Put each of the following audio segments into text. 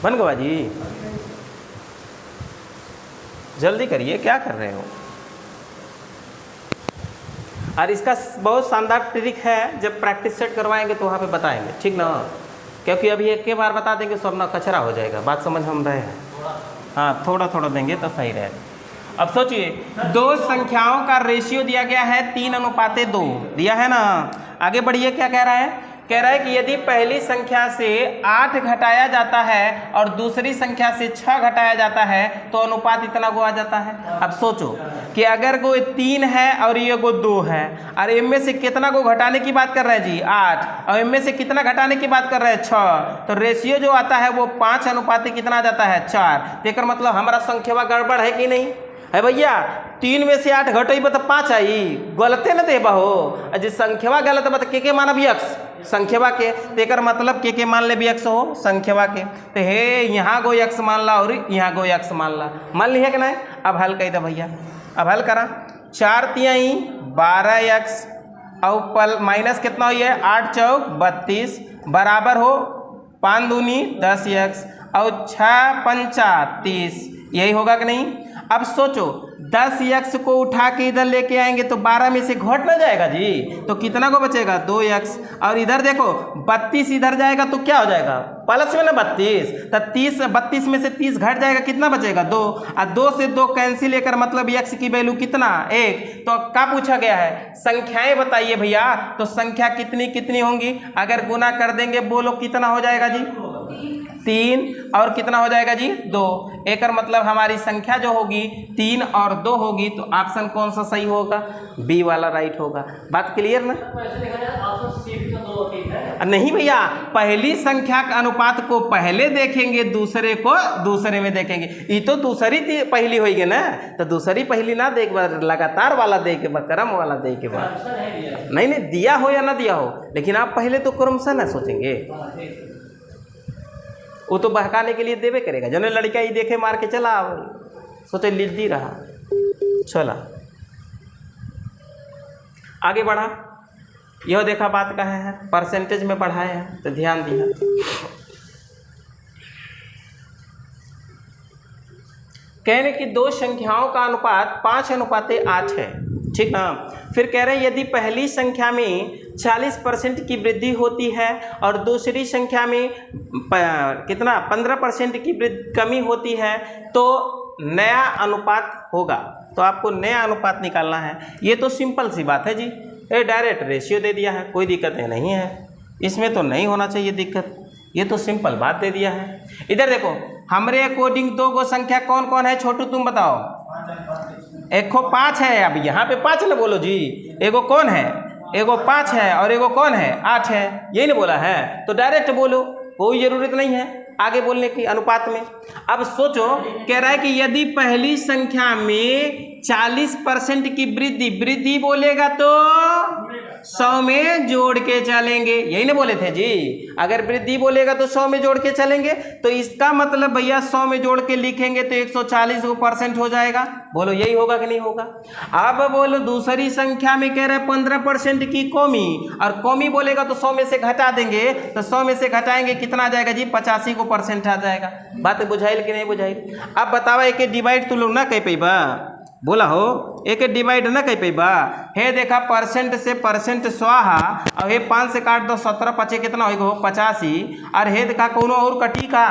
बन गवा जी, जल्दी करिए, क्या कर रहे हो। और इसका बहुत शानदार ट्रिक है, जब प्रैक्टिस सेट करवाएंगे तो वहाँ पे बताएंगे, ठीक ना, क्योंकि अभी एक के बार बता देंगे सब ना कचरा हो जाएगा। बात समझ हम रहे हैं? हाँ, थोड़ा थोड़ा देंगे तो सही रहेगा। अब सोचिए, दो संख्याओं का रेशियो दिया गया है 3:2 दिया है ना। आगे बढ़िए, क्या कह रहा है? कह रहा है कि यदि पहली संख्या से 8 घटाया जाता है और दूसरी संख्या से 6 घटाया जाता है तो अनुपात इतना गो आ जाता है। अब सोचो कि अगर वो 3 है और ये गो 2 है, और इनमें से कितना को घटाने की बात कर रहे हैं जी? 8, और इनमें से कितना घटाने की बात कर रहे हैं? 6। तो रेशियो जो आता है वो 5 अनुपात कितना आ जाता है? 4। देकर मतलब हमारा संख्या गड़बड़ है कि नहीं है भैया? 3 में से 8 घटेब तो 5 आई, गलते न देबा हो। जी संख्या गलत बता के मानब यक्स संख्या के, तेकर मतलब के मान ले भी यक्स हो संख्या के। तो हे यहाँ गो यक्स मान ला और यहाँ गो यक्स मान ला, मान ली है कि नहीं? अब हल कही दे भैया, अब हल करा। 4 तिहाई 12 यक्स और पल माइनस कितना हुई है? 8 चौक 32 बराबर हो 5 दूनी 10 यक्स और 6 पंचा 30, यही होगा कि नहीं? अब सोचो 10 यक्स को उठा के इधर लेके आएंगे तो 12 में से घट ना जाएगा जी, तो कितना को बचेगा? 2 यक्स। और इधर देखो 32 इधर जाएगा तो क्या हो जाएगा? प्लस में ना 32, तो 32 में से 30 घट जाएगा, कितना बचेगा? 2। और 2 से 2 कैंसिल लेकर मतलब यक्स की वैल्यू कितना? 1। तो क्या पूछा गया है? संख्याएं बताइए भैया। तो संख्या कितनी कितनी होंगी? अगर गुना कर देंगे बोलो कितना हो जाएगा जी? 3। और कितना हो जाएगा जी? 2। एक मतलब हमारी संख्या जो होगी 3 और 2 होगी। तो ऑप्शन कौन सा सही होगा? बी वाला राइट होगा। बात क्लियर ना? नहीं भैया, पहली संख्या का अनुपात को पहले देखेंगे, दूसरे को दूसरे में देखेंगे। ये तो दूसरी पहली होगी ना, तो दूसरी पहली ना देख, लगातार वाला दे के क्रम वाला दे के बाद नहीं दिया हो या ना दिया हो, लेकिन आप पहले तो क्रम से ना सोचेंगे। वो तो बहकाने के लिए देवे करेगा। जने लड़का ही देखे मार के चला, सोचे लिख दी रहा, चला आगे बढ़ा। यह देखा बात कहे है, परसेंटेज में बढ़ाए हैं तो ध्यान दिया। कहने की दो संख्याओं का अनुपात 5:8 है, ठीक ना। फिर कह रहे हैं यदि पहली संख्या में 40% की वृद्धि होती है और दूसरी संख्या में कितना 15% की कमी होती है तो नया अनुपात होगा। तो आपको नया अनुपात निकालना है। ये तो सिंपल सी बात है जी, ये डायरेक्ट रेशियो दे दिया है, कोई दिक्कत नहीं है, इसमें तो नहीं होना चाहिए दिक्कत, ये तो सिंपल बात दे दिया है। इधर देखो हमरे अकॉर्डिंग दो गो संख्या कौन कौन है छोटू तुम बताओ? एक को 5 है, अब यहाँ पे 5 ना बोलो जी, एगो कौन है? एगो 5 है और एगो कौन है? 8 है, यही ना बोला है, तो डायरेक्ट बोलो, कोई जरूरत नहीं है आगे बोलने की अनुपात में। अब सोचो कह रहा है कि यदि पहली संख्या में 40% की वृद्धि बोलेगा तो 100 में जोड़ के चलेंगे, यही ना बोले थे जी। अगर वृद्धि बोलेगा तो 100 में जोड़ के चलेंगे, तो इसका मतलब भैया 100 में जोड़ के लिखेंगे तो 140% हो जाएगा। बोलो यही होगा कि नहीं होगा? अब बोलो दूसरी संख्या में कह रहे 15% की कमी, और कमी बोलेगा तो 100 में से घटा देंगे, तो 100 में से घटाएंगे कितना आ जाएगा जी? 85% आ जाएगा। बात बुझाइल कि नहीं बुझाइल? अब बतावा एक डिवाइड तो लोग ना कह पैबा, बोला हो एक डिवाइड ना कह पैबा। हे देखा परसेंट से परसेंट स्वाहा, और हे 5 से काट दो 17 पचे कितना होगा? 85। और हे देखा कोनो और कटी का?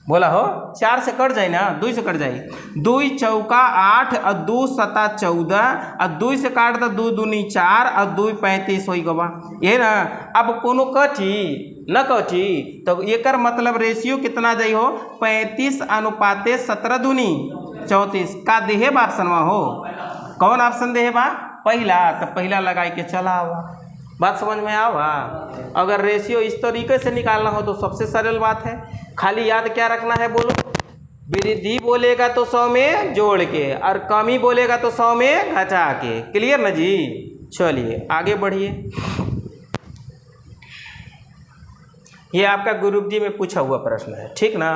बोला हो 4 से कट जाए ना, 2 से कट जाए, 2 चौका 8 और 2 सता 14 और 2 से काट दो 2 दूनी 4 और 2 35 हो गवा, ये ना। अब कोनो कटी न कटी तो एकर मतलब रेशियो कितना जाइ हो? 35:17 दूनी 34 का देहे बा ऑप्शन में हो। कौन ऑप्शन देहे बा? पहला, तो पहला लगाई के चला हुआ। बात समझ में आवा? अगर रेशियो इस तरीके से निकालना हो तो सबसे सरल बात है, खाली याद क्या रखना है बोलो? वृद्धि बोलेगा तो 100 में जोड़ के, और कमी बोलेगा तो 100 में घटा के। क्लियर ना जी? चलिए आगे बढ़िए। ये आपका ग्रुप डी में पूछा हुआ प्रश्न है, ठीक ना।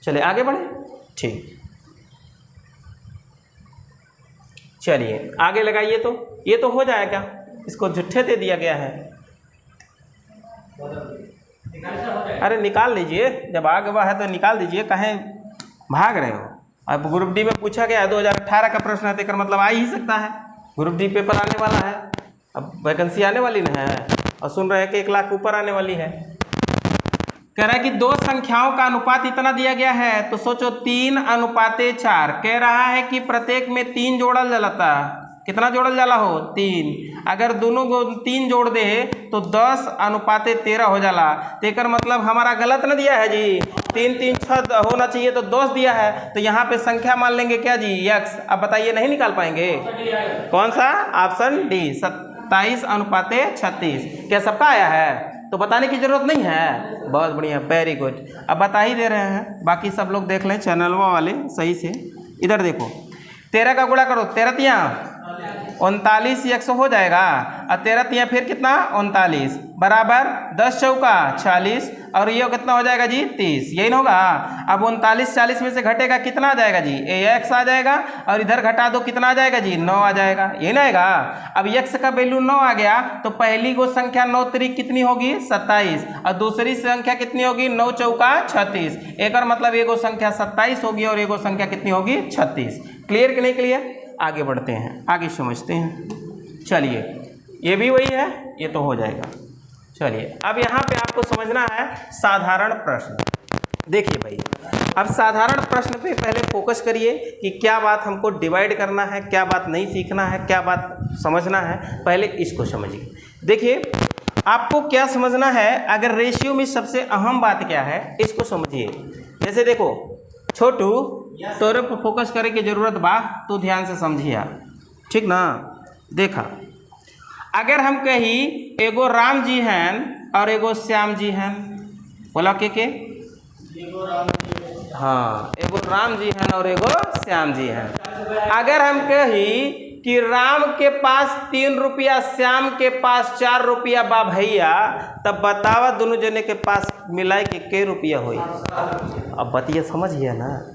चलिए आगे बढ़े, ठीक। चलिए आगे लगाइए, तो ये तो हो जाएगा, इसको झूठे दे दिया गया है। अरे निकाल लीजिए, जब आगे हुआ है तो निकाल दीजिए, कहें भाग रहे हो। अब ग्रुप डी में पूछा गया है 2018 का प्रश्न है, तो मतलब आ ही सकता है, ग्रुप डी पेपर आने वाला है, अब वैकेंसी आने वाली ना है, और सुन रहे हैं कि 1 लाख ऊपर आने वाली है। कह रहा है कि दो संख्याओं का अनुपात इतना दिया गया है, तो सोचो 3:4। कह रहा है कि प्रत्येक में 3 जोड़ल जाता, कितना जोड़ल जाला हो 3। अगर दोनों को 3 जोड़ दे तो 10:13 हो जाला। तेकर मतलब हमारा गलत न दिया है जी, 3 3 6 होना चाहिए तो 10 दिया है, तो यहाँ पे संख्या मान लेंगे क्या जी x। अब बताइए नहीं निकाल पाएंगे, कौन सा ऑप्शन डी 27:36। क्या सबका आया है तो बताने की जरूरत नहीं है, बहुत बढ़िया, वेरी गुड। अब बता ही दे रहे हैं, बाकी सब लोग देख लें चैनलवा वाले सही से। इधर देखो 13 का गुणा करो, 13 तिया 39 100 हो जाएगा, और 13 तिया फिर कितना 39 बराबर 10 चौका 40, और ये कितना हो जाएगा जी 30, यही ना होगा। अब 39 40 में से घटेगा कितना आ जाएगा जी x आ जाएगा, और इधर घटा दो कितना आ जाएगा जी 9 आ जाएगा, यही ना आएगा। अब x का वैल्यू 9 आ गया, तो पहली को संख्या 9 तरीक कितनी होगी 27, और दूसरी संख्या कितनी होगी 9 चौका 36। एक और मतलब एगो संख्या 27 होगी और एगो संख्या कितनी होगी 36। क्लियर कि नहीं क्लियर? आगे बढ़ते हैं, आगे समझते हैं। चलिए ये भी वही है, ये तो हो जाएगा। चलिए अब यहाँ पे आपको समझना है साधारण प्रश्न। देखिए भाई, अब साधारण प्रश्न पे पहले फोकस करिए कि क्या बात हमको डिवाइड करना है, क्या बात नहीं सीखना है, क्या बात समझना है, पहले इसको समझिए। देखिए आपको क्या समझना है, अगर रेशियो में सबसे अहम बात क्या है इसको समझिए। जैसे देखो छोटू, तोरे पर फोकस करे की जरूरत बा, तो ध्यान से समझिए आप, ठीक ना। देखा अगर हम कही एगो राम जी हैं और एगो श्याम जी हैं, बोला के हाँ, एगो राम जी हैं और एगो श्याम जी हैं। अगर हम कही कि राम के पास 3 रुपया, श्याम के पास 4 रुपया बा भैया, तब बतावा दोनों जने के पास मिलाई के रुपया हुई। अब बतिया समझिए ना।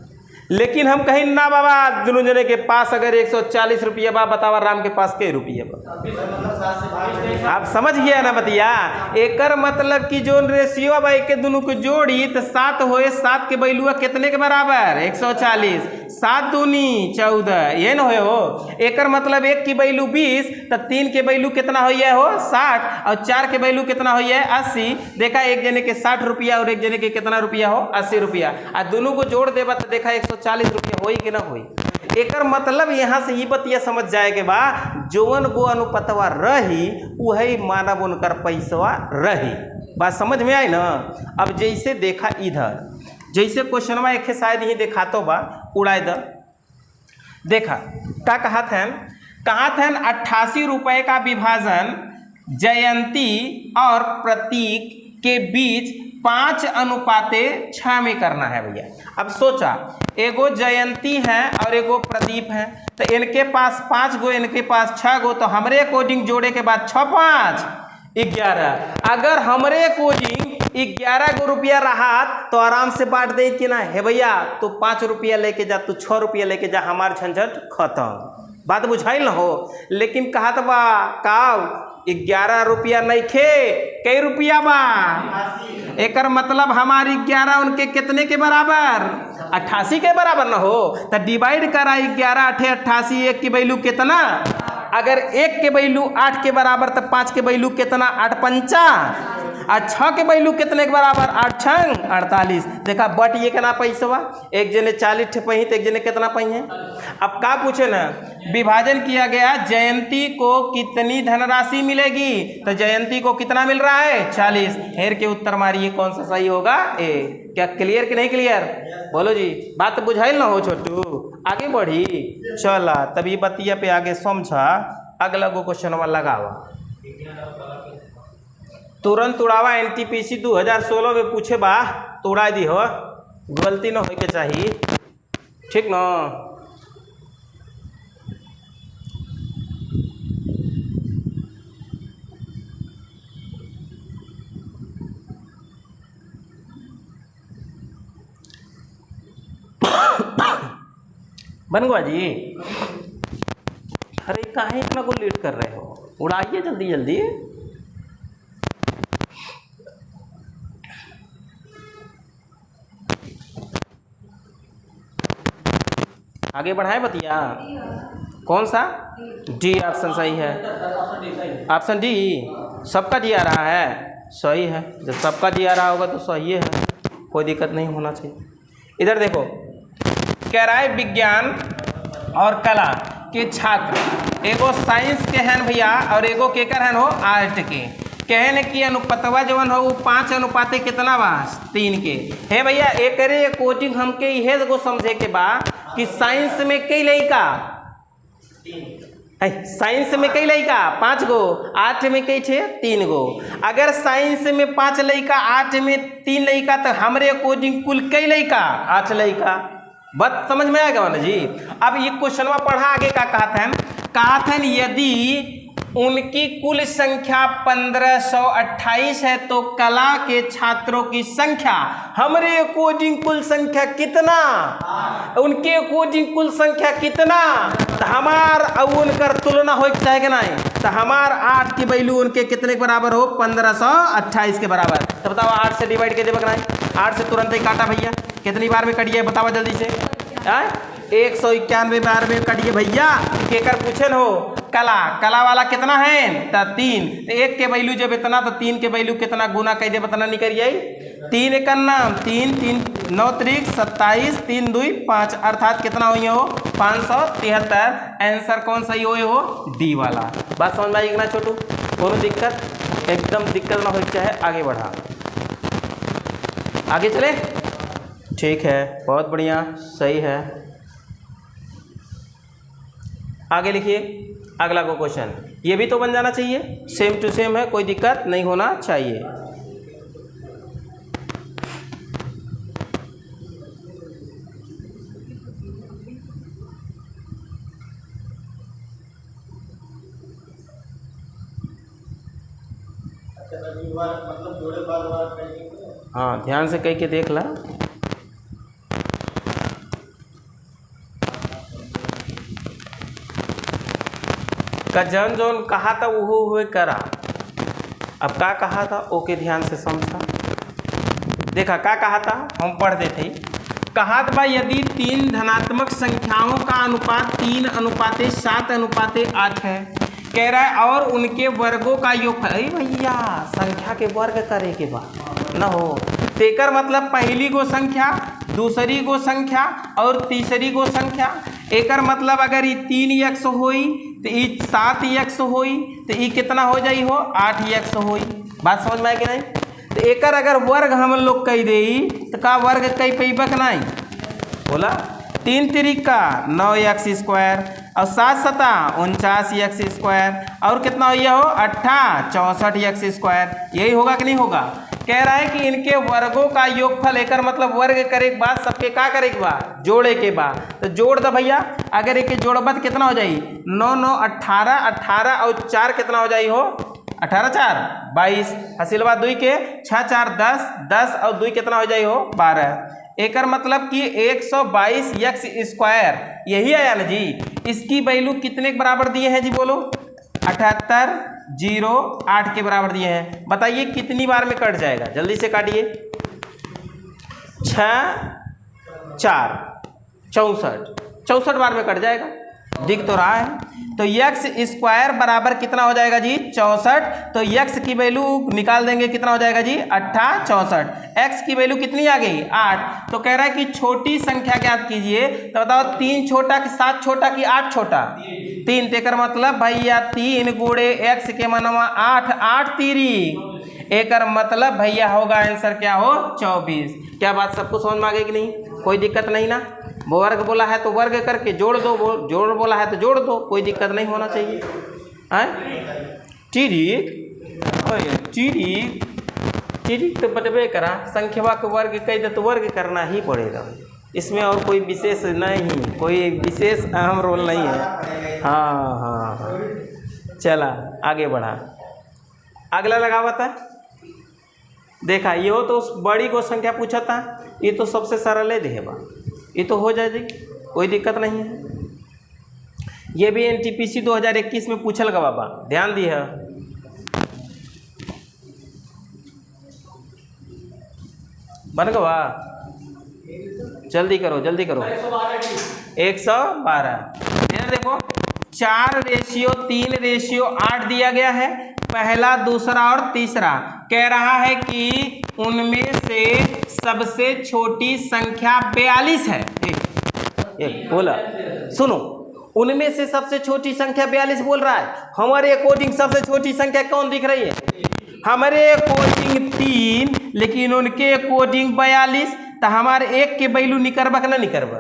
लेकिन हम कहीं ना बाबा दोनों जने के पास अगर 140 रुपया बा, बतावा राम के पास के रुपया बा। आप समझ गया ना बतिया। एकर मतलब कि जो रेशियो बा के दोनों को जोड़ी तो 7 होए, 7 के बैलुआ कितने के बराबर 140, 7 दूनी 14, ये ना हो। एकर मतलब 1 की बैलू 20, तो 3 के बैलू कितना हो 60, और 4 के बैलू कितना हो 80। देखा एक जने के 60 रुपया और एक जने के कितना रुपया हो 80 रुपया, और दोनों को जोड़ देबा तो देखा 140 रुपया होई कि ना होई। एकर मतलब यहाँ से ही बतिया समझ जाए के बा, जोवन गो अनुपतवा रही वही मानव उनकर पैसवा रही। बात समझ में आई ना। अब जैसे देखा इधर, जैसे क्वेश्चनवा एक शायद ही देखा तो बा, उड़ाए द। देखा क्या कहा था, 88 रुपए का विभाजन जयंती और प्रतीक के बीच 5:6 में करना है भैया। अब सोचा एगो जयंती है और एगो प्रदीप है, तो इनके पास 5 गो, इनके पास 6 गो, तो हमरे अकॉर्डिंग जोड़े के बाद 6 5 11। अगर हमरे अकॉर्डिंग 11 गो रुपया रहा तो आराम से बांट दे कि ना है भैया, तो 5 रुपया लेके जा, तू 6 रुपया लेके जा, हमार झंझट खत्म। बात बुझाइल ना हो। लेकिन कहा तो बा का 11 रुपया नहीं खे, कई रुपया बा, एकर मतलब हमारी 11 उनके कितने के बराबर 88 के बराबर ना हो। तो डिवाइड करा 11 8 88, 1 की वैल्यू कितना, अगर 1 के वैल्यू 8 के बराबर तो 5 के वैल्यू कितना 8 5, और 6 के वैल्यू कितने के बराबर 8 6 48। देखा बट ये कितना पैसा, एक जने 40 ठे पही तो एक जने कितना पही है। अब का पूछे ना, विभाजन किया गया, जयंती को कितनी धनराशि मिलेगी, तो जयंती को कितना मिल रहा है 40। हेर के उत्तर मारिए कौन सा सही होगा ए। क्या क्लियर कि नहीं क्लियर, बोलो जी। बात बुझाइल ना हो छोटू, आगे बढ़ी चला, तभी बतिया पे आगे समझा। अगला गो क्वेश्चन लगावा, तुरंत उड़ावा। NTPC 2016 में पूछे बा तो उड़ा दी हो, गलती ना हो के चाहिए, ठीक ना। बन गया जी। अरे काहे इतना को लेट कर रहे हो, उड़ाइए जल्दी जल्दी। आगे बढ़ाएं बतिया। कौन सा? डी ऑप्शन सही है। ऑप्शन डी सबका डी आ रहा है, सही है। जब सबका डी आ रहा होगा तो सही है, कोई दिक्कत नहीं होना चाहिए। इधर देखो, कह रहा है विज्ञान और कला के छात्र एगो साइंस के हैं भैया और एगो केकर हैं हो आर्ट के। कहने की अनुपतवा जवन हो वो 5 कितना बा 3 के है भैया। एक कोचिंग हमके इहे को समझे के बा कि साइंस में कई लड़का, साइंस में कई लड़का 5 गो, आर्ट में कई छे 3 गो। अगर साइंस में 5 लड़का, आर्ट में 3 लड़का, तो हमारे कोचिंग कुल कई लड़का 8 लड़का। बात समझ में आ गया ना जी। अब ये क्वेश्चन पढ़ा आगे का कहा था यदि उनकी कुल संख्या 1528 है तो कला के छात्रों की संख्या हमारे अकॉर्डिंग कुल संख्या कितना, उनके अकॉर्डिंग कुल संख्या कितना, तो हमार और उनकर तुलना हो चाहे नहीं, तो हमार 8 की वैल्यू उनके कितने के बराबर हो 1528 के बराबर। तो बताओ 8 से डिवाइड कर दे बकना, 8 से तुरंत ही काटा भैया, कितनी बार में कटिए बताओ जल्दी से। 191 बार में कटिए भैया। केकर पूछन हो कला वाला कितना है तो 3, तो 1 के वैल्यू जब इतना तो 3 के वैल्यू कितना गुना कह दे बताना नहीं करिए। 3 एक नाम 3 3 9 त्रिक 27 3 2 5 अर्थात कितना हुई हो 573। आंसर कौन सही हो डी वाला। बात समझ में आई ना छोटू? कोनो दिक्कत एकदम दिक्कत ना हो चाहे आगे बढ़ा, आगे चले। ठीक है, बहुत बढ़िया, सही है। आगे लिखिए अगला को क्वेश्चन, ये भी तो बन जाना चाहिए, सेम टू सेम है, कोई दिक्कत नहीं होना चाहिए। मतलब जोड़े बार हाँ, ध्यान से कह के देख ला। का जन जोन कहा था वो हुए करा। अब का कहा था ओके ध्यान से समझा। देखा का कहा था, हम पढ़ देते। कहा था यदि 3 धनात्मक संख्याओं का अनुपात 3:7:8 है, कह रहा है, और उनके वर्गों का योग है भैया संख्या के वर्ग करे के बाद न हो। तेकर मतलब पहली गो संख्या, दूसरी गो संख्या और तीसरी गो संख्या। एकर मतलब अगर ये 3x होई तो ये 7x होई, तो ये कितना हो जाई हो 8x होई। बात समझ में आई कि नहीं? तो एकर अगर वर्ग हम लोग कह दे तो का वर्ग कई पैबक नहीं बोला। 3 त्रिका 9x² और 7 सता 49x², और कितना हो यह हो 64x²। यही होगा कि नहीं होगा? कह रहा है कि इनके वर्गों का योगफल, एकर मतलब वर्ग करे के बाद सबके का करे के बाद जोड़े के बाद। तो जोड़ दो भैया, अगर एक जोड़बत कितना हो जाई 9 9 18 18 और 4 कितना हो जाई हो 18 4 22। हसीलवा 2 के 6 4 10 10 और 2 कितना हो जाई हो 12। एकर मतलब कि 122x²। यही आया ना जी। इसकी वैल्यू कितने के बराबर दिए हैं जी बोलो? 78 0 8 के बराबर दिए हैं। बताइए कितनी बार में कट जाएगा, जल्दी से काटिए। 6 4 64 बार में कट जाएगा, दिख तो रहा है। तो x² बराबर कितना हो जाएगा जी 64। तो x की वैल्यू निकाल देंगे, कितना हो जाएगा जी 8 64। x की वैल्यू कितनी आ गई 8। तो कह रहा है कि छोटी संख्या ज्ञात कीजिए। तो बताओ 3 छोटा कि 7 छोटा कि 8 छोटा? 3। तेकर मतलब भैया 3 गुणे x के मनवा 8 8 3। एकर मतलब भैया होगा आंसर क्या हो 24। क्या बात सबको समझ में आ गई कि नहीं? कोई दिक्कत नहीं ना? वर्ग बोला है तो वर्ग करके जोड़ दो, जोड़ बोला है तो जोड़ दो, कोई दिक्कत नहीं होना चाहिए। ठीक तो बटबे करा, संख्या के वर्ग कह दे तो वर्ग करना ही पड़ेगा, इसमें और कोई विशेष नहीं, कोई विशेष अहम रोल नहीं है। हाँ, चला आगे बढ़ा। अगला लगावा था, देखा ये हो तो बड़ी को संख्या पूछा था, ये तो सबसे सरल है देवा, ये तो हो जाएगी, कोई दिक्कत नहीं है। ये भी NTPC 2021 में पूछल गा बाबा, ध्यान दी है। बन गवा, जल्दी करो जल्दी करो। 112। इधर देखो 4:3:8 दिया गया है, पहला, दूसरा और तीसरा। कह रहा है कि उनमें से सबसे छोटी संख्या 42 है। एक बोला, सुनो, उनमें से सबसे छोटी संख्या 42 बोल रहा है। हमारे अकॉर्डिंग सबसे छोटी संख्या कौन दिख रही है? हमारे अकॉर्डिंग 3, लेकिन उनके अकॉर्डिंग 42। तो हमारे एक के बैलू निकरबा कि ना निकरबा?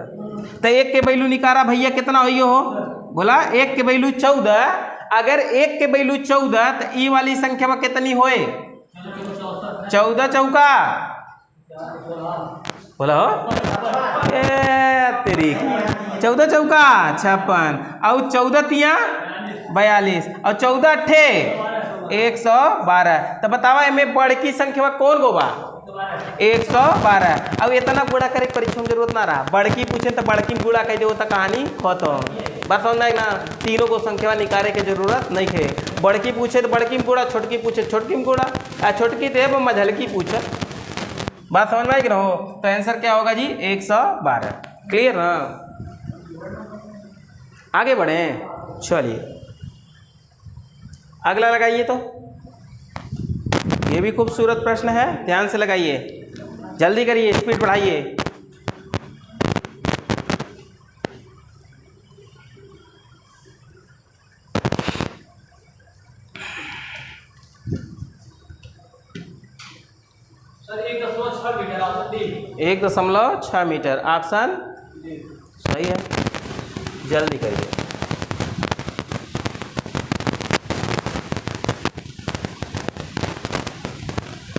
तो एक के बैलू निकारा भैया कितना हुई हो? बोला एक के बैलू 14। अगर एक के बैलू 14 तो ई वाली संख्या में कितनी होए? 14 चौका बोला हो तेरी 14 चौका 56 और 14 तिया 42 और 14 अट्ठे 112। तो बतावा इनमें बड़की संख्या कौन गोबा? 112। अब इतना गुणा करे परीक्षा में जरूरत ना रहा। बड़की पूछे तो बड़की में गुणा कह दे तो कहानी खत्म। बात समझ ना, तीनों को संख्या निकाले के जरूरत नहीं है। बड़की पूछे तो बड़की में गुणा, छोटकी पूछे छोटकी में गुणा, छोटकी तो मझलकी पूछे। बात समझ में आई कि ना हो? तो आंसर क्या होगा जी? 112। क्लियर ना? आगे बढ़े, चलिए अगला लगाइए। तो ये भी खूबसूरत प्रश्न है, ध्यान से लगाइए, जल्दी करिए, स्पीड बढ़ाइए। Sir 1.6 metre option D. 1.6 metre option सही है, जल्दी करिए।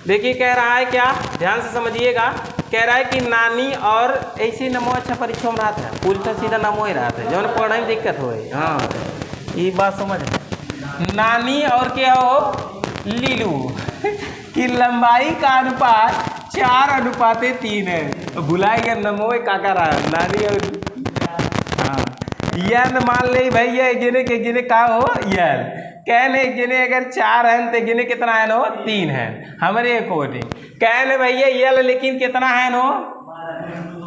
देखिए कह रहा है क्या, ध्यान से समझिएगा। कह रहा है कि नानी और ऐसी नमो अच्छा परीक्षा में रहा था, उल्टा सीधा नमो ही रहा था, जो पढ़ने में दिक्कत हो। हाँ ये बात समझ। नानी और क्या हो? लीलू की लंबाई का अनुपात 4:3 है। भुलाए गया नमो काका रहा नानी और हाँ यन मान ले भैया, गिने का हो यल कहने गिने अगर 4 है तो गिने कितना है नो? 3 है हमारे अकॉर्डिंग। कहने भैया यल लेकिन कितना है नो?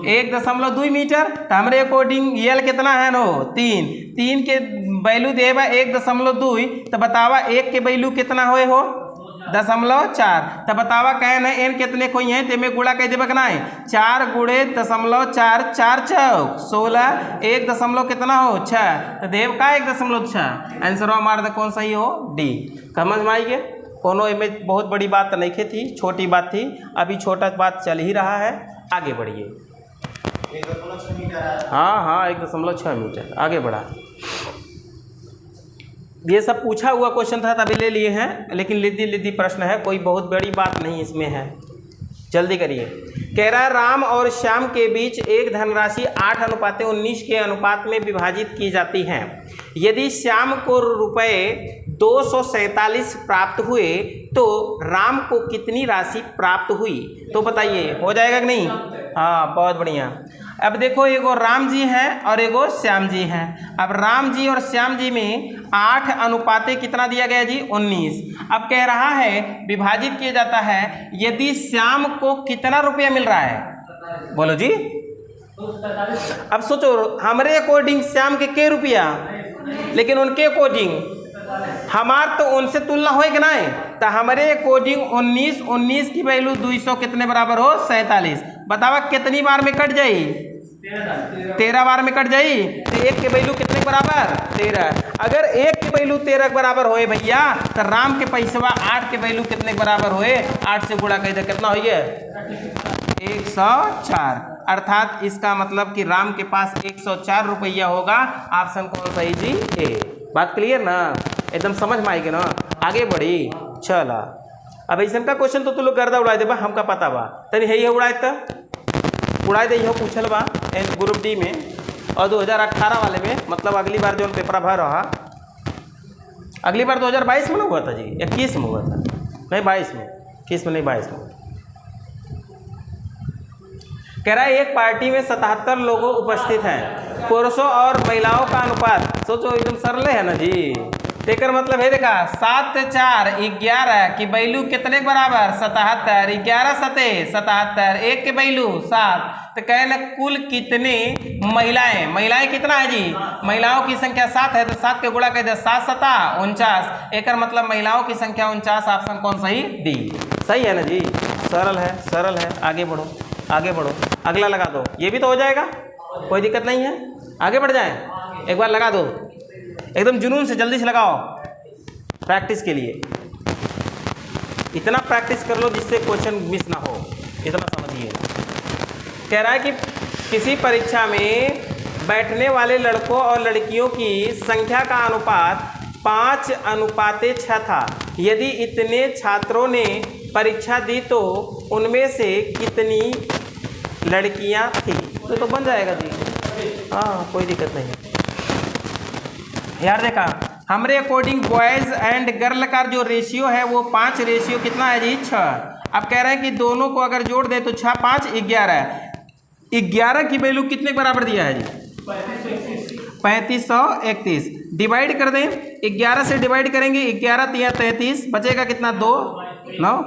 1.2 मीटर। तो हमारे अकॉर्डिंग यल कितना है नो? 3 के वैल्यू देवा 1.2। तो बतावा एक के वैल्यू कितना होए हो? 0.4। तो बतावा कहने एन कितने कोई है ते में गुणा कह देवा ना है 4 गुणे 0.4 4 चौक 16 1 दशमलव कितना हो 6। तो देव का 1.6 आंसर हमारा कौन सही हो? डी। समझ में आई गया? कोनो में बहुत बड़ी बात नहीं थी, छोटी बात थी, अभी छोटा बात चल ही रहा है। आगे बढ़िए। 1.6 मीटर। हाँ 1.6 मीटर आगे बढ़ा। ये सब पूछा हुआ क्वेश्चन था तभी ले लिए हैं, लेकिन लिद्दी प्रश्न है, कोई बहुत बड़ी बात नहीं इसमें है। जल्दी करिए। कह रहा है राम और श्याम के बीच एक धनराशि 8:19 के अनुपात में विभाजित की जाती है। यदि श्याम को रुपए 247 प्राप्त हुए तो राम को कितनी राशि प्राप्त हुई? तो बताइए हो जाएगा कि नहीं? हाँ बहुत बढ़िया। अब देखो एगो राम जी हैं और एगो श्याम जी हैं। अब राम जी और श्याम जी में 8 अनुपाते कितना दिया गया जी? 19। अब कह रहा है विभाजित किया जाता है, यदि श्याम को कितना रुपया मिल रहा है? बोलो जी। अब सोचो हमारे अकॉर्डिंग श्याम के रुपया, लेकिन उनके अकॉर्डिंग हमार तो उनसे तुलना हो कि नहीं? तो हमारे अकॉर्डिंग 19 की वैल्यू 200 कितने बराबर हो? 47। बतावा कितनी बार में कट जाई? 13 बार में कट जाई। तो एक के वैल्यू कितने बराबर? 13। अगर एक के वैल्यू 13 के बराबर होए भैया, तो राम के पैसवा 8 के वैल्यू कितने के बराबर होए? 8 से गुणा कर दे, कितना हो गया? 104। अर्थात इसका मतलब कि राम के पास 104 रुपया होगा। ऑप्शन कौन सही जी? ए। बात क्लियर ना? एकदम समझ में आएगी ना? आगे बढ़ी चला। अब ऐसा का क्वेश्चन तो तू लोग गर्दा उड़ा देबा, हमका पता बा। तनी है उड़ाए तो उड़ाए दे, पूछल बा ग्रुप डी में और 2018 वाले में, मतलब अगली बार जो पेपर भर रहा, अगली बार 2022 में ना हुआ था जी, 21 में हुआ था, नहीं 22 में, 21 में नहीं 22 में। कह रहा है एक पार्टी में 77 लोगों उपस्थित हैं। पुरुषों और महिलाओं का अनुपात सोचो एकदम सरल है ना जी। तेकर मतलब है देखा 7 4 11 की वैल्यू कितने के बराबर 77, 11 सते 77, 1 के वैल्यू 7। तो कहे ना कुल कितने महिलाएं कितना है जी, महिलाओं की संख्या 7 है, तो 7 के गुणा कर दे 7 7 49। एक मतलब महिलाओं की संख्या 49। ऑप्शन कौन सही, डी। सही है ना जी, सरल है। आगे बढ़ो, अगला लगा दो, ये भी तो हो जाएगा, कोई दिक्कत नहीं है। आगे बढ़ जाए, एक बार लगा दो, एकदम जुनून से जल्दी से लगाओ प्रैक्टिस के लिए। इतना प्रैक्टिस कर लो जिससे क्वेश्चन मिस ना हो, इतना समझिए। कह रहा है कि किसी परीक्षा में बैठने वाले लड़कों और लड़कियों की संख्या का अनुपात 5:6 था। यदि इतने छात्रों ने परीक्षा दी तो उनमें से कितनी लड़कियां थी? तो बन जाएगा जी, हाँ कोई दिक्कत नहीं। यार देखा हमारे अकॉर्डिंग बॉयज़ एंड गर्ल का जो रेशियो है वो 5 रेशियो कितना है जी 6। अब कह रहे हैं कि दोनों को अगर जोड़ दे तो 6 5 11, 11 की वैल्यू कितने के बराबर दिया है जी 3531। डिवाइड कर दें, 11 से डिवाइड करेंगे, 11 3 33, बचेगा कितना 2 9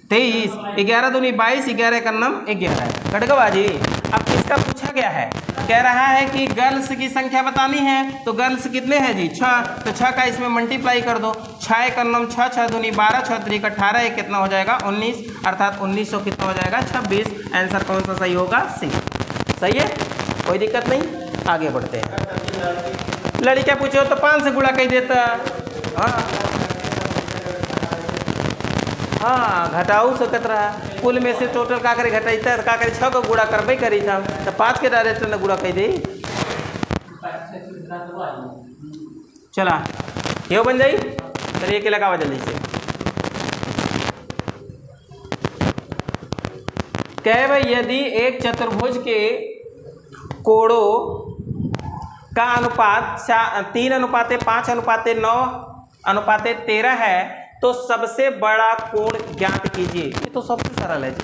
23, 11 दूनी 22, 11 का नम 11 कटगवा जी। अब किसका पूछा गया है, कह रहा है कि गर्ल्स की संख्या बतानी है, तो गर्ल्स कितने हैं जी 6, तो 6 का इसमें मल्टीप्लाई कर दो, 6 का नम 6 6 दूनी 12, 6 3 18, एक कितना हो जाएगा 19, अर्थात 1900 कितना हो जाएगा 26। आंसर कौन सा सही होगा, सी। सही है, कोई दिक्कत नहीं। आगे बढ़ते हैं। लड़कियाँ पूछो तो 5 से गुणा कर देता, हाँ घटाऊ सकत रहा, कुल में से टोटल का करे घटाइता का करे 6 को गुणा करबे करी था, तो 5 के डायरेक्ट में गुणा कर दे। चला ये बन जाई, चलिए के लगावा जल्दी से। कहे भाई यदि एक चतुर्भुज के कोणों का अनुपात 3:5:9:13 है तो सबसे बड़ा कोण ज्ञात कीजिए। ये तो सबसे सरल है जी।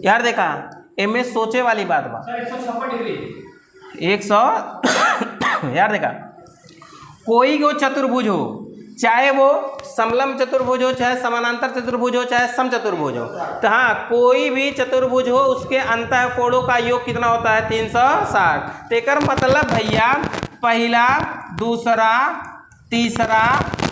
यार देखा इनमें सोचे वाली बात बा, 156 डिग्री 100 यार देखा कोई वो चतुर्भुज हो, चाहे वो समलंब चतुर्भुज हो, चाहे समानांतर चतुर्भुज हो, चाहे समचतुर्भुज हो, तो हाँ कोई भी चतुर्भुज हो उसके अंतः कोणों का योग कितना होता है 360। तेकर मतलब भैया पहला दूसरा तीसरा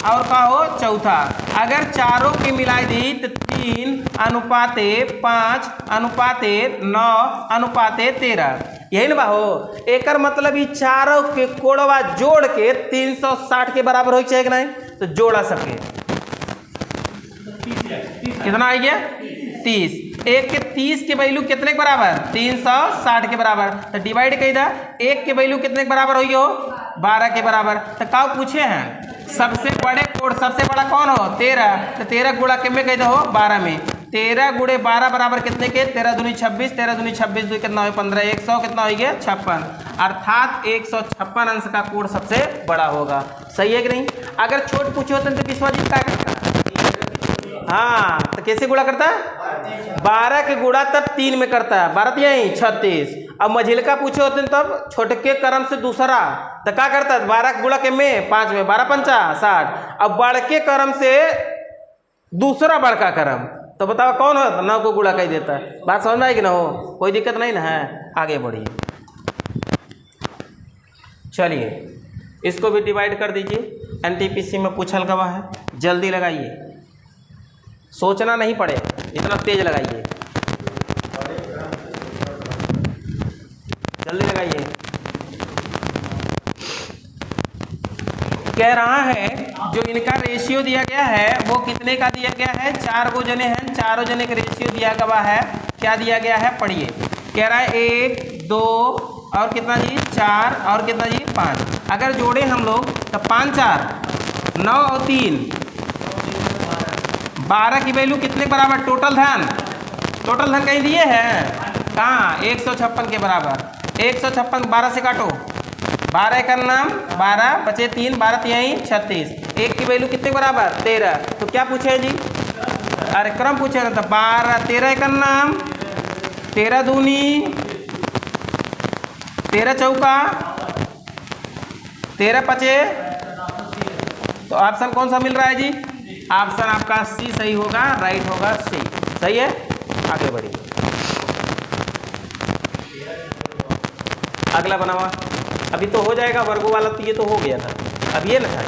और का हो चौथा, अगर चारों की मिलाई दी तो 3:5:9:13, यही ना हो। एकर मतलब ये चारों के कोणवा जोड़ के 360 के बराबर हो चाहिए कि नहीं, तो जोड़ा सके कितना आ गया 30। एक के 30 के वैल्यू कितने के बराबर 360 के बराबर, तो डिवाइड कर दा, एक के वैल्यू कितने के बराबर हुई हो 12 के बराबर। तो का पूछे हैं सबसे बड़े कोण सबसे बड़ा कौन हो 13, तो 13 गुणा के में कह दो 12 में, 13 गुणे 12 बराबर कितने के 13 दूनी 26, 13 दूनी 26 2 कितना हो 15, 100 कितना हो गया 56, अर्थात 156 अंश का कोण सबसे बड़ा होगा। सही है कि नहीं। अगर छोट पूछे होते तो विश्वजीत क्या करता, हाँ तो कैसे गुणा करता है 12 के गुणा तब 3 में करता है, 12 यही 36। अब मझिलका पूछे होते हैं तब छोटके क्रम से दूसरा, तो क्या करता है 12 गुणा के में 5 में 12 पंचा 60। अब बड़के क्रम से दूसरा बड़का क्रम, तो बताओ कौन हो 9 को गुणा कर देता है। बात समझ में आएगी ना, हो कोई दिक्कत नहीं ना है। आगे बढ़िए, चलिए इसको भी डिवाइड कर दीजिए। एनटीपीसी में पूछल गवा है, जल्दी लगाइए, सोचना नहीं पड़े, इतना तेज लगाइए, जल्दी लगाइए। कह रहा है जो इनका रेशियो दिया गया है वो कितने का दिया गया है, 4 गो जने हैं, चारों जने का रेशियो दिया गया है। क्या दिया गया है पढ़िए, कह रहा है 1 2 और कितना जी 4 और कितना जी 5। अगर जोड़े हम लोग तो 5 4 9 और 3 12 की वैल्यू कितने बराबर, टोटल धन कहीं दिए हैं कहाँ 156 के बराबर। 156 12 से काटो, 12 का नाम 12 बचे 3 12 3 36, 1 की वैल्यू कितने बराबर 13। तो क्या पूछे जी, अरे क्रम पूछे ना, तो 12 13 का नाम 13 दूनी 13 चौका 13 पचे, तो ऑप्शन कौन सा मिल रहा है जी? ऑप्शन आपका सी सही होगा, राइट होगा सी। सही है, आगे बढ़िए। अगला बनावा, अभी तो हो जाएगा वर्गों वाला, तो ये तो हो गया था, अब ये ना था।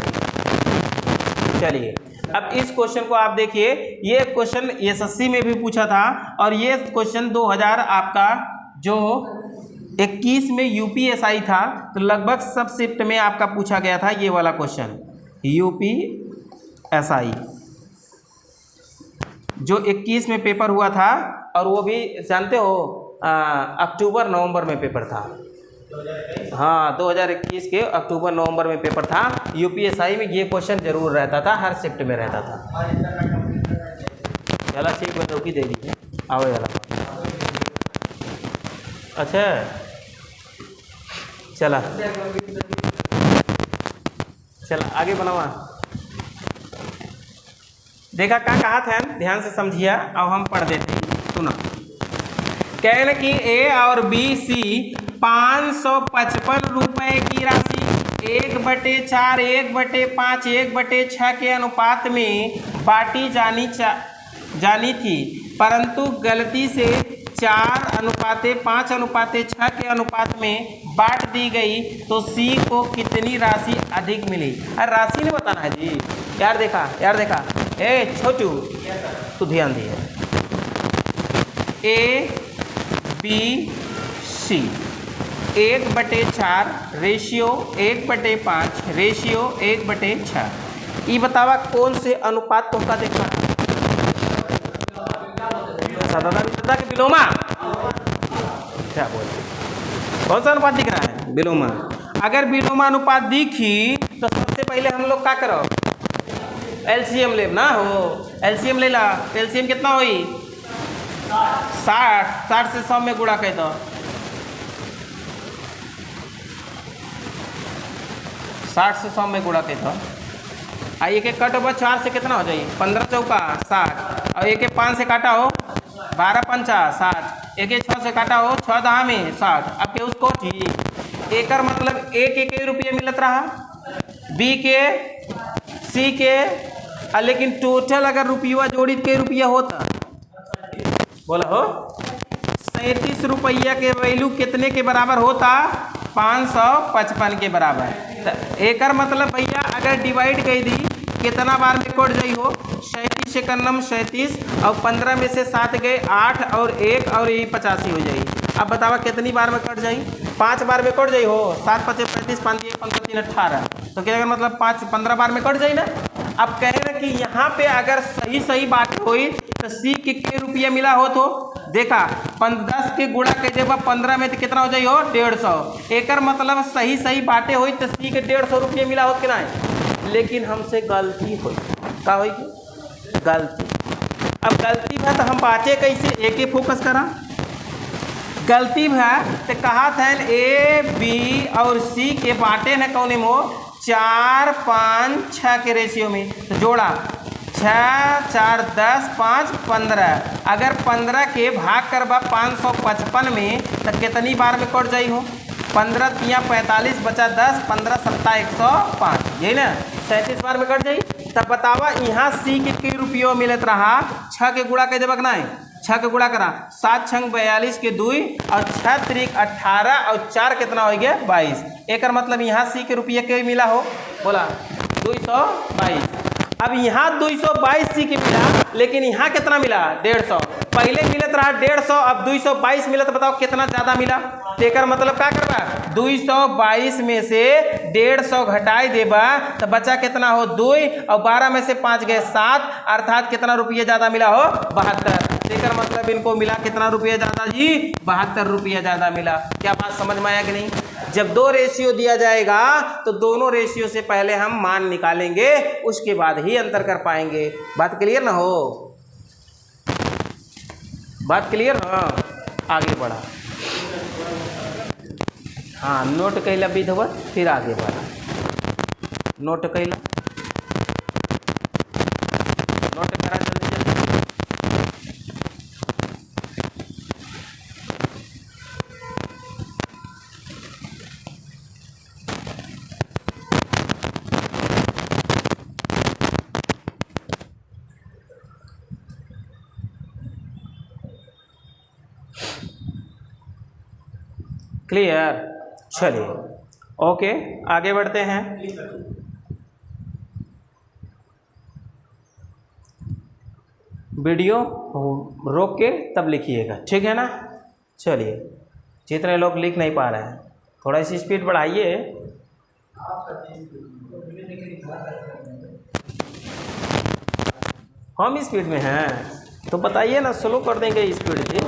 चलिए अब इस क्वेश्चन को आप देखिए, ये क्वेश्चन एसएससी में भी पूछा था और ये क्वेश्चन 2000 आपका जो 21 में यूपीएसआई था, तो लगभग सब शिफ्ट में आपका पूछा गया था ये वाला क्वेश्चन, यूपीएसआई जो 21 में पेपर हुआ था, और वो भी जानते हो अक्टूबर नवंबर में पेपर था। हाँ 2021 के अक्टूबर नवंबर में पेपर था। यूपीएसआई में ये क्वेश्चन जरूर रहता था, हर शिफ्ट में रहता था। चला ठीक है, रोकी दे दीजिए, आओ जरा। अच्छा चला चला आगे बनावा। देखा क्या कहा था, ध्यान से समझिए, अब हम पढ़ देते हैं, सुना। कहना कि ए और बी सी 555 रुपए की राशि 1/4, 1/5, 1/6 के अनुपात में बांटी जानी थी, परंतु गलती से 4:5:6 के अनुपात में बांट दी गई, तो सी को कितनी राशि अधिक मिली? अरे राशि नहीं बताना है जी। यार देखा ए छोटू तू ध्यान दिए, A B C 1/4 ratio 1/5 ratio 1/6, ये बतावा कौन से अनुपात तुमका देखा? सदा के विलोमा, क्या बोलते, कौन सा अनुपात दिख रहा है? विलोमा। अगर विलोमा अनुपात दिखी तो सबसे पहले हम लोग क्या करो? एलसीएम ले ना हो, एलसीएम ले ला। एलसीएम कितना हुई? 60 से 100 में गुणा कर दो, 60 से 100 में गुणा कर दो। एक एक कट हो 4 से कितना हो जाए? 15 चौका 60, और एक 5 से काटा हो 12 पंचा 60, एक 6 से काटा हो 6 दहा में 60। अब के उसको एक मतलब एक रुपये मिलत रहा, बी के सी के, लेकिन टोटल अगर रुपया जोड़ी के रुपया होता, बोला हो 37 रुपया के वैल्यू कितने के बराबर होता? 555 के बराबर। एक मतलब भैया अगर डिवाइड कर दी कितना बार में कट जाई हो? 37 एकन्नम 37, और 15 में से 7 गए 8, और 1 और ये 85 हो जाई। अब बतावा कितनी बार में कट जाई? 5 बार में कट जाई हो। 7 × 5 = 35, 5 × 1 = 15, 3 = 18, तो क्या मतलब 15 बार में कट जाई ना। अब कह रहे कि यहाँ पे अगर सही बात हुई तो सी के रुपया मिला हो, तो देखा 10 के गुणा के जब 15 में तो कितना हो जाए हो? 150। एक मतलब सही बातें हुई तो सी के 150 रुपये मिला हो कि नहीं? लेकिन हमसे गलती हुई, क्या हुई? गलती। अब गलती है तो हम बातें कैसे? एक फोकस करा। गलती है तो कहा था ए बी और सी के बाटे न कौन में हो? 4 5 6 के रेशियो में, तो जोड़ा 6 4 10 5 15। अगर 15 के भाग करबा 555 में तो कितनी बार में कट जाई हो? 15 × 3 = 45, बचा 10, 15 × 7 = 105, यही ना 37 बार में कट जाई। तब बतावा यहाँ सी के रुपये मिलत रहा, 6 के गुणा कर देबक नहीं, 6 के गुणा करा 7 × 6 = 42 के 2, और 6 × 3 = 18, और 4 कितना हो गया? 22। एक मतलब यहाँ सी के रुपये के मिला हो, बोला 222। अब यहाँ 222 सी के मिला, लेकिन यहाँ कितना मिला? 150। पहले मिलत रहा 150, अब 222 मिला, तो बताओ कितना ज़्यादा मिला? तेकर मतलब क्या करबा? 222 में से 150 घटाई देबा तो बचा कितना हो? 2, और 12 में से 5 गए 7, अर्थात कितना रुपये ज़्यादा मिला हो? 72। तेकर मतलब इनको मिला कितना रुपया ज़्यादा जी? 72 रुपया ज़्यादा मिला। क्या बात समझ में आया कि नहीं? जब 2 रेशियो दिया जाएगा तो दोनों रेशियो से पहले हम मान निकालेंगे, उसके बाद ही अंतर कर पाएंगे। बात क्लियर ना हो? बात क्लियर ना? आगे बढ़ा, हाँ नोट कैला विधवा, फिर आगे बढ़ा। नोट कैला, नोट करा जल्दी जल्दी। क्लियर। चलिए ओके आगे बढ़ते हैं। वीडियो रोक के तब लिखिएगा, ठीक है ना। चलिए जितने लोग लिख नहीं पा रहे हैं थोड़ा सी स्पीड बढ़ाइए। हम स्पीड में हैं तो बताइए ना, स्लो कर देंगे स्पीड जी।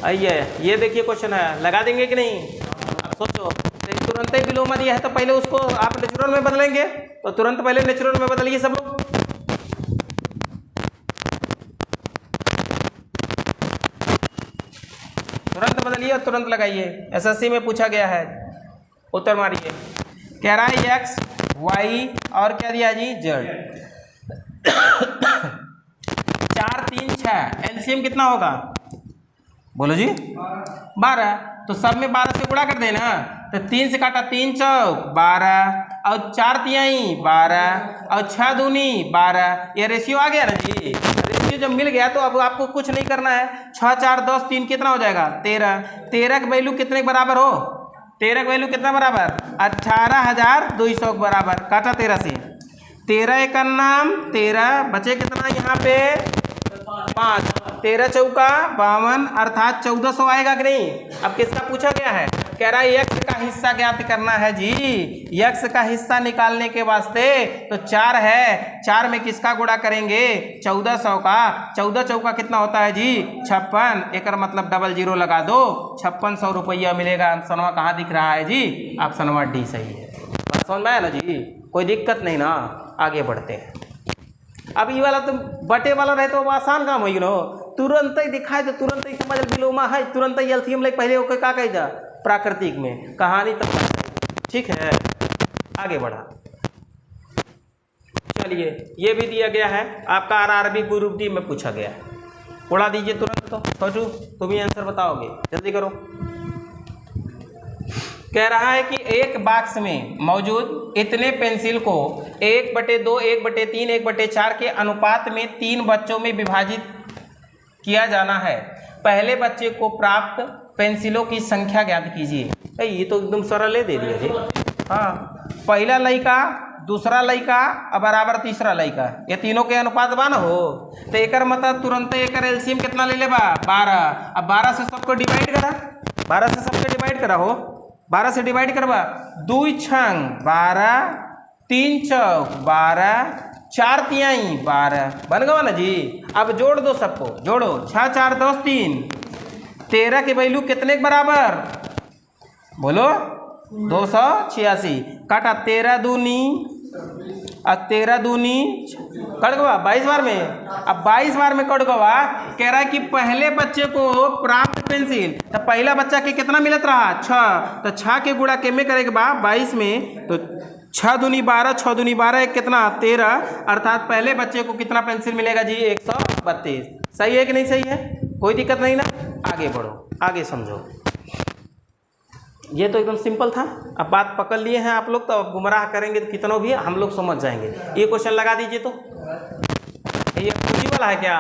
आइए ये देखिए क्वेश्चन है, लगा देंगे कि नहीं आप सोचो। तुरंत ही विलोमा दिया है तो पहले उसको आप नेचुरल में बदलेंगे, तो तुरंत पहले नेचुरल में बदलिए सब लोग। तुरंत बदलिए और तुरंत लगाइए। एसएससी में पूछा गया है, उत्तर मारिए। कह रहा है एक्स वाई और क्या दिया जी जेड। 4 3 6 एलसीएम कितना होगा बोलो जी 12। तो सब में 12 से गुणा कर देना, तो 3 से काटा 3 चौक 12 और 4 तिहाई 12 और 6 दूनी 12। ये रेशियो आ गया ना जी। रेशियो जब मिल गया तो अब आपको कुछ नहीं करना है। 6 4 10 3 कितना हो जाएगा 13। 13 का वैल्यू कितने के बराबर हो, 13 का वैल्यू कितना बराबर 18,200 के बराबर। काटा 13 से, 13 एक नाम 13 बचे कितना यहाँ पे 5। 13 चौका 52 अर्थात 1400 आएगा कि नहीं। अब किसका पूछा गया है, कह रहा है x का हिस्सा ज्ञात करना है जी। x का हिस्सा निकालने के वास्ते तो 4 है, 4 में किसका गुणा करेंगे 1400 का। 14 चौका कितना होता है जी 56। एक मतलब डबल जीरो लगा दो, 5600 रुपया मिलेगा। ऑप्शनवा कहाँ दिख रहा है जी, ऑप्शनवा डी सही है। समझ में आया ना जी, कोई दिक्कत नहीं ना। आगे बढ़ते हैं। अब ये वाला तो बटे वाला रहे तो आसान काम होगी ना, तुरंत ही दिखाए तो तुरंत ही समझ विलोमा है, तुरंत ही एलसीएम लाइक पहले होकर का कही था प्राकृतिक में कहानी तक, ठीक है। आगे बढ़ा चलिए, ये भी दिया गया है आपका आरआरबी ग्रुप डी में पूछा गया है। उड़ा दीजिए तुरंत। तो छोटू तुम ही आंसर बताओगे, जल्दी करो। कह रहा है कि एक बॉक्स में मौजूद इतने पेंसिल को 1/2, 1/3, 1/4 के अनुपात में 3 बच्चों में विभाजित किया जाना है। पहले बच्चे को प्राप्त पेंसिलों की संख्या ज्ञात कीजिए। ये तो एकदम सरल है, दे दिया जी। हाँ, पहला लड़का दूसरा लड़का और बराबर तीसरा लड़का, ये तीनों के अनुपात बा ना हो। तो एक मतलब तुरंत एक एलसीएम कितना ले ले बा 12। अब 12 से सबको डिवाइड करा, 12 से सबको डिवाइड करा हो, 12 से डिवाइड करवा 2 छंग 12, 3 चौक 12, 4 तिहाई 12 बन गया ना जी। अब जोड़ दो सबको, जोड़ो 6 4 10 3, 13 के वैल्यू कितने के बराबर बोलो 286। काटा 13 दूनी और 13 दूनी कट गवा 22 बार में। अब 22 बार में कट गवा। कह रहा है कि पहले बच्चे को प्राप्त पेंसिल, तो पहला बच्चा के कितना मिलत रहा 6, तो 6 के गुणा के में करेगा बा 22 में, तो 6 दूनी 12, 6 दूनी 12 एक कितना 13, अर्थात पहले बच्चे को कितना पेंसिल मिलेगा जी 132। सही है कि नहीं सही है, कोई दिक्कत नहीं ना। आगे बढ़ो, आगे समझो। ये तो एकदम सिंपल था। अब बात पकड़ लिए हैं आप लोग, तो अब गुमराह करेंगे तो कितनों भी हम लोग समझ जाएंगे। ये क्वेश्चन लगा दीजिए। तो ये पूंजी वाला है क्या,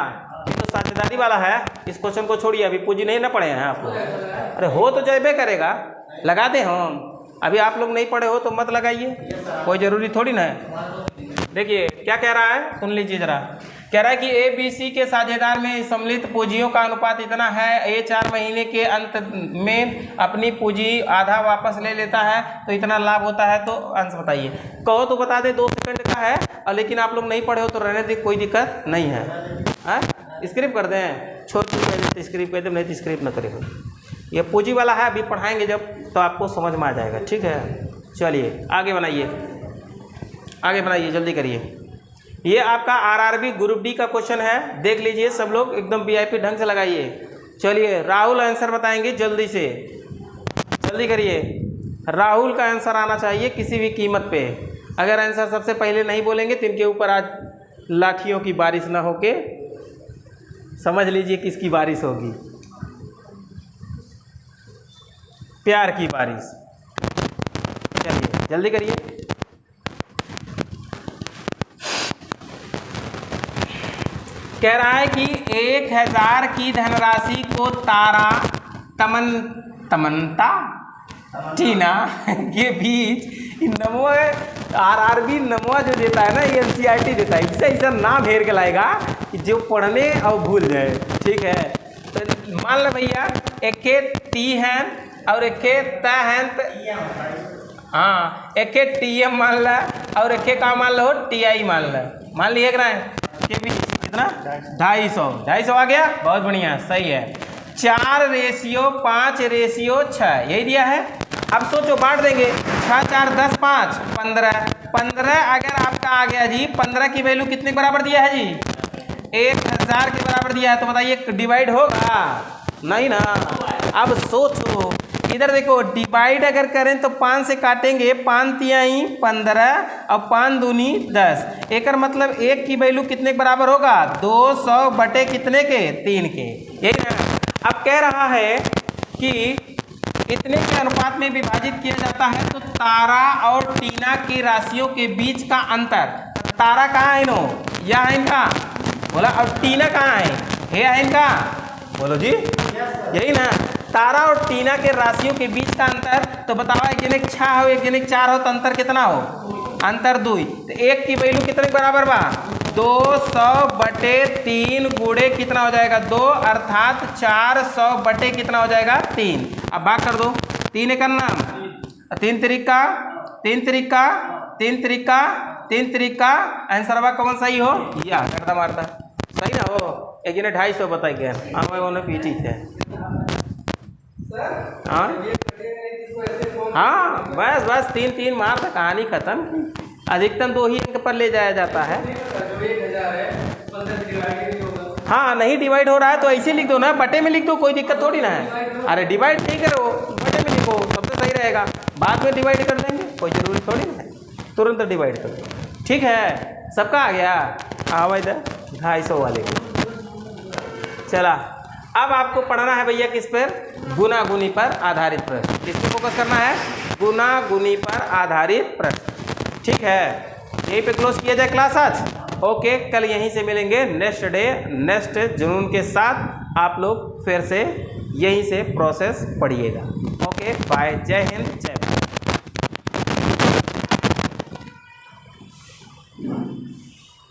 ये तो साझेदारी वाला है। इस क्वेश्चन को छोड़िए, अभी पूंजी नहीं ना पढ़े हैं आप लोग। अरे हो तो जैबे करेगा, लगा दे हम। अभी आप लोग नहीं पढ़े हो तो मत लगाइए, कोई ज़रूरी थोड़ी ना है। देखिए क्या कह रहा है, सुन लीजिए जरा। कह रहा है कि ABC के साझेदार में सम्मिलित पूंजियों का अनुपात इतना है, A 4 महीने के अंत में अपनी पूंजी आधा वापस ले लेता है तो इतना लाभ होता है। तो आंसर बताइए। कहो तो बता दे, 2 सेकंड का है, लेकिन आप लोग नहीं पढ़े हो तो रहने दे, कोई दिक्कत नहीं है। स्क्रिप्ट कर दें, छोड़ तो स्क्रिप्ट कर दें, नहीं तो स्क्रिप्ट न करें। ये पूंजी वाला है, अभी पढ़ाएंगे जब तो आपको समझ में आ जाएगा, ठीक है। चलिए आगे बनाइए, आगे बनाइए, जल्दी करिए। ये आपका आरआरबी ग्रुप डी का क्वेश्चन है, देख लीजिए सब लोग, एकदम वीआईपी ढंग से लगाइए। चलिए राहुल आंसर बताएंगे, जल्दी से जल्दी करिए। राहुल का आंसर आना चाहिए किसी भी कीमत पे। अगर आंसर सबसे पहले नहीं बोलेंगे तो इनके ऊपर आज लाठियों की बारिश ना होके समझ लीजिए किसकी बारिश होगी, प्यार की बारिश। चलिए जल्दी करिए। कह रहा है कि 1000 की धनराशि को तमन्ना टीना के बीच नमवा आरआरबी नमवा जो देता है ना, ये एनसीईआरटी देता है, इससे ऐसा नाम हेर के लाएगा कि जो पढ़ने और भूल जाए। ठीक है, तो मान लो भैया एक टी है और एक त है, हाँ एक टीएम मान ला और एक का मान लो टीआई मान लिए कि नहीं, के बीच कितना 250 आ गया, बहुत बढ़िया, सही है। 4:5:6 यही दिया है। अब सोचो बांट देंगे, 6 4 10 5 15 अगर आपका आ गया जी 15 की वैल्यू कितने के बराबर दिया है जी, 1000 के बराबर दिया है, तो बताइए डिवाइड होगा नहीं ना। अब सोचो इधर देखो, डिवाइड अगर करें तो 5 से काटेंगे, 5 तिहाई 15 और 5 दूनी 10, एक मतलब 1 की वैल्यू कितने के बराबर होगा, 200 बटे कितने के 3 के, यही ना। अब कह रहा है कि इतने के अनुपात में विभाजित किया जाता है तो तारा और टीना की राशियों के बीच का अंतर, तारा कहाँ है इनो, या है इनका बोला, और टीना कहाँ है इनका, बोलो जी, यही ना। तारा और टीना के राशियों के बीच का अंतर, तो बताओ एक जने 6 हो एक जने 4 हो तो अंतर कितना हो, अंतर 2, तो 1 की वैल्यू कितने के बराबर बा, 200 बटे 3 गुणे कितना हो जाएगा 2, अर्थात 400 बटे कितना हो जाएगा 3। अब भाग कर दो, 3 एक नाम 3 तिरिका आंसर बा कौन सही हो, या करता मारता सही ना हो, एक जने 250 बताई गया, हाँ पीटी थे, हाँ बस 3 मार था, कहानी खत्म। अधिकतम 2 ही अंक पर ले जाया जाता है। हाँ नहीं डिवाइड हो रहा है तो ऐसे लिख दो ना, बटे में लिख दो, कोई दिक्कत थोड़ी ना है। अरे डिवाइड नहीं करो, बटे में लिखो, सबसे सही रहेगा, बाद में डिवाइड कर देंगे, कोई जरूरी थोड़ी ना है, तुरंत डिवाइड कर दो। ठीक है, सबका आ गया, हाँ इधर 250 वाले को। चला, अब आपको पढ़ना है भैया किस पर, गुना गुनी पर आधारित प्रश्न। किस पे फोकस करना है, गुना गुनी पर आधारित प्रश्न। ठीक है, यहीं पे क्लोज किया जाए क्लास आज। ओके, कल यहीं से मिलेंगे नेक्स्ट डे नेक्स्ट जुनून के साथ। आप लोग फिर से यहीं से प्रोसेस पढ़िएगा। ओके बाय, जय हिंद, जय